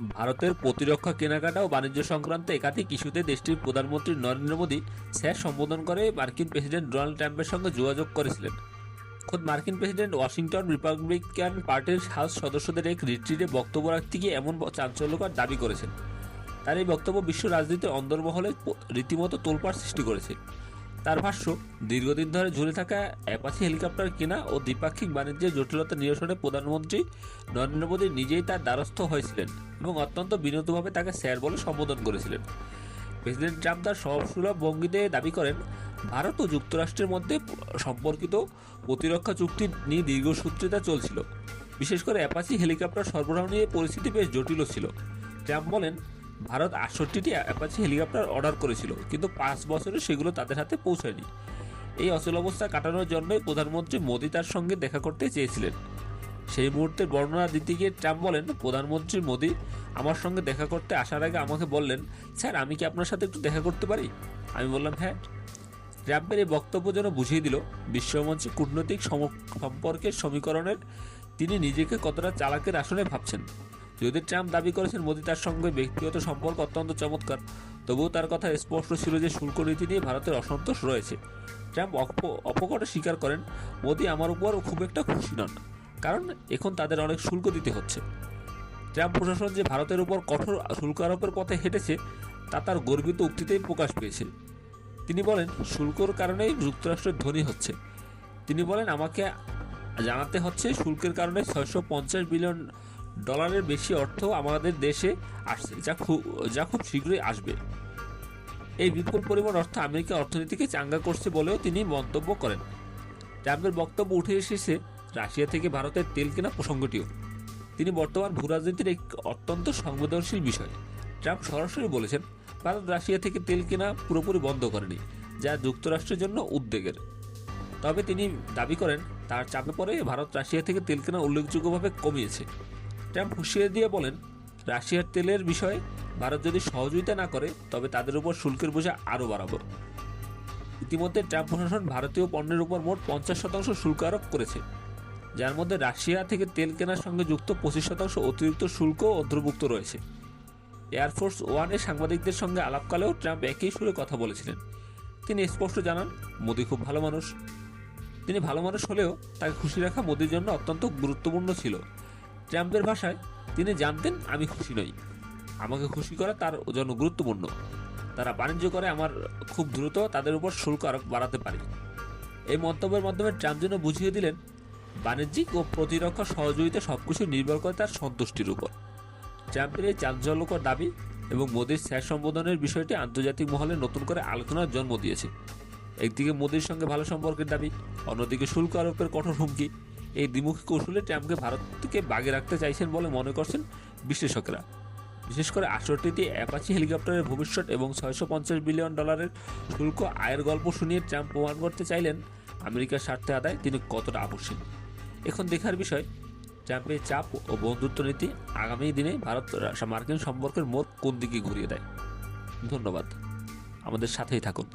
ভারতের প্রতিরক্ষা কেনাকাটা ও বাণিজ্য সংক্রান্ত একাধিক ইস্যুতে দেশটির প্রধানমন্ত্রী নরেন্দ্র মোদী স্যার সম্বোধন করে মার্কিন প্রেসিডেন্ট ডোনাল্ড ট্রাম্পের সঙ্গে যোগাযোগ করেছিলেন। খোদ মার্কিন প্রেসিডেন্ট ওয়াশিংটন রিপাবলিকান পার্টির হাউস সদস্যদের এক রিট্রিটে বক্তব্য রাখতে গিয়ে এমন চাঞ্চল্যকর দাবি করেছেন। তার এই বক্তব্য বিশ্ব রাজনীতির অন্দরমহলে রীতিমতো তোলপাড় সৃষ্টি করেছে। তার ভাষ্য, দীর্ঘদিন ধরে ঝুলে থাকা অ্যাপাচি হেলিকপ্টার কেনা ও দ্বিপাক্ষিক বাণিজ্যের জটিলতা নিরসনে প্রধানমন্ত্রী নরেন্দ্র মোদী নিজেই তার দ্বারস্থ হয়েছিলেন এবং অত্যন্ত বিনীতভাবে তাকে স্যার বলে সম্বোধন করেছিলেন। প্রেসিডেন্ট ট্রাম্প তার সহজসুলভ ভঙ্গিতে দাবি করেন, ভারত ও যুক্তরাষ্ট্রের মধ্যে সম্পর্কিত প্রতিরক্ষা চুক্তি নিয়ে দীর্ঘসূত্রিতা চলছিল। বিশেষ করে অ্যাপাচি হেলিকপ্টার সরবরাহ নিয়ে পরিস্থিতি বেশ জটিল ছিল। ট্রাম্প বলেন, ভারত ৬৮টি অ্যাপাচি হেলিকপ্টার অর্ডার করেছিল, কিন্তু ৫ বছরে সেগুলো তাদের হাতে পৌঁছায়নি। এই অচলাবস্থা কাটানোর জন্যই প্রধানমন্ত্রী মোদী তার সঙ্গে দেখা করতে চেয়েছিলেন। সেই মুহূর্তের বর্ণনা দিতে গিয়ে ট্রাম্প বলেন, প্রধানমন্ত্রী মোদী আমার সঙ্গে দেখা করতে আসার আগে আমাকে বললেন, স্যার আমি কি আপনার সাথে একটু দেখা করতে পারি? আমি বললাম হ্যাঁ। ট্রাম্পের এই বক্তব্য যেন বুঝিয়ে দিল বিশ্বমঞ্চে কূটনৈতিক সম্পর্কের সমীকরণের তিনি নিজেকে কতটা চালাকের আসনে ভাবছেন। যদি ট্রাম্প দাবি করেছেন মোদী তার সঙ্গে ব্যক্তিগত সম্পর্ক অত্যন্ত চমৎকার, তবুও তার কথা স্পষ্ট ছিল যে শুল্ক নীতি নিয়ে ভারতের অসন্তোষ রয়েছে। ট্রাম্প অপকটে স্বীকার করেন, মোদী আমার উপর খুব একটা খুশি নন, কারণ এখন তাদের অনেক শুল্ক দিতে হচ্ছে। ট্রাম্প প্রশাসন যে ভারতের উপর কঠোর শুল্ক আরোপের পথে হেঁটেছে তা তার গর্বিত উক্তিতেই প্রকাশ পেয়েছে। তিনি বলেন, শুল্কর কারণেই যুক্তরাষ্ট্রের ধনী হচ্ছে। তিনি বলেন, আমাকে জানাতে হচ্ছে শুল্কের কারণে $৬৫০ বিলিয়ন বেশি অর্থ আমাদের দেশে আসছে, যা খুব শীঘ্রই আসবে। এই বিপুল পরিমাণ অর্থ আমেরিকার অর্থনীতিকে চাঙ্গা করছে বলেও তিনি মন্তব্য করেন। ট্রাম্পের বক্তব্য উঠে এসেছে রাশিয়া থেকে ভারতের তেল কেনা প্রসঙ্গটিও। তিনি বর্তমান ভূরাজনীতির এক অত্যন্ত সংবেদনশীল বিষয়। ট্রাম্প সরাসরি বলেছেন, ভারত রাশিয়া থেকে তেল কেনা পুরোপুরি বন্ধ করেনি, যা যুক্তরাষ্ট্রের জন্য উদ্বেগের। তবে তিনি দাবি করেন, তার চাপে পড়ে ভারত রাশিয়া থেকে তেল কেনা উল্লেখযোগ্যভাবে কমিয়েছে। ট্রাম্প হুঁশিয়ারি দিয়ে বলেন, রাশিয়ার তেলের বিষয়ে ভারত যদি সহযোগিতা না করে তবে তাদের উপর শুল্কের বোঝা আরও বাড়াবে। ইতিমধ্যে ট্রাম্প প্রশাসন ভারতীয় পণ্যের উপর মোট ৫০% শুল্ক আরোপ করেছে, যার মধ্যে রাশিয়া থেকে তেল কেনার সঙ্গে যুক্ত ২৫% অতিরিক্ত শুল্ক অন্তর্ভুক্ত রয়েছে। এয়ারফোর্স ওয়ানে সাংবাদিকদের সঙ্গে আলাপকালেও ট্রাম্প একই সুরে কথা বলেছিলেন। তিনি স্পষ্ট জানান, মোদী খুব ভালো মানুষ। তিনি ভালো মানুষ হলেও তাকে খুশি রাখা মোদীর জন্য অত্যন্ত গুরুত্বপূর্ণ ছিল। ট্রাম্পের ভাষায়, তিনি জানতেন আমি খুশি নই, আমাকে খুশি করা তার জন্য গুরুত্বপূর্ণ। তারা বাণিজ্য করে, আমার খুব দ্রুত তাদের উপর শুল্ক আরোপ বাড়াতে পারি। এই মন্তব্যের মাধ্যমে ট্রাম্প যেন বুঝিয়ে দিলেন, বাণিজ্যিক ও প্রতিরক্ষা সহযোগিতা সবকিছু নির্ভর করে তার সন্তুষ্টির উপর। ট্রাম্পের এই চাঞ্চল্যকর দাবি এবং মোদীর স্যার সম্বোধনের বিষয়টি আন্তর্জাতিক মহলে নতুন করে আলোচনার জন্ম দিয়েছে। একদিকে মোদীর সঙ্গে ভালো সম্পর্কের দাবি, অন্যদিকে শুল্ক আরোপের কঠোর হুমকি। এই দ্বিমুখী কৌশলে ট্রাম্পকে ভারতকে বাগে রাখতে চাইছেন বলে মনে করছেন বিশ্লেষকেরা। বিশেষ করে ৬৮টি অ্যাপাচি হেলিকপ্টারের ভবিষ্যৎ এবং $৬৫০ বিলিয়ন শুল্ক আয়ের গল্প শুনিয়ে ট্রাম্প প্রমাণ করতে চাইলেন আমেরিকার স্বার্থে আদায় তিনি কতটা আকর্ষণ। এখন দেখার বিষয়, ট্রাম্পের চাপ ও বন্ধুত্ব নীতি আগামী দিনে ভারত মার্কিন সম্পর্কের মোড় কোন দিকে ঘুরিয়ে দেয়। ধন্যবাদ, আমাদের সাথেই থাকুন।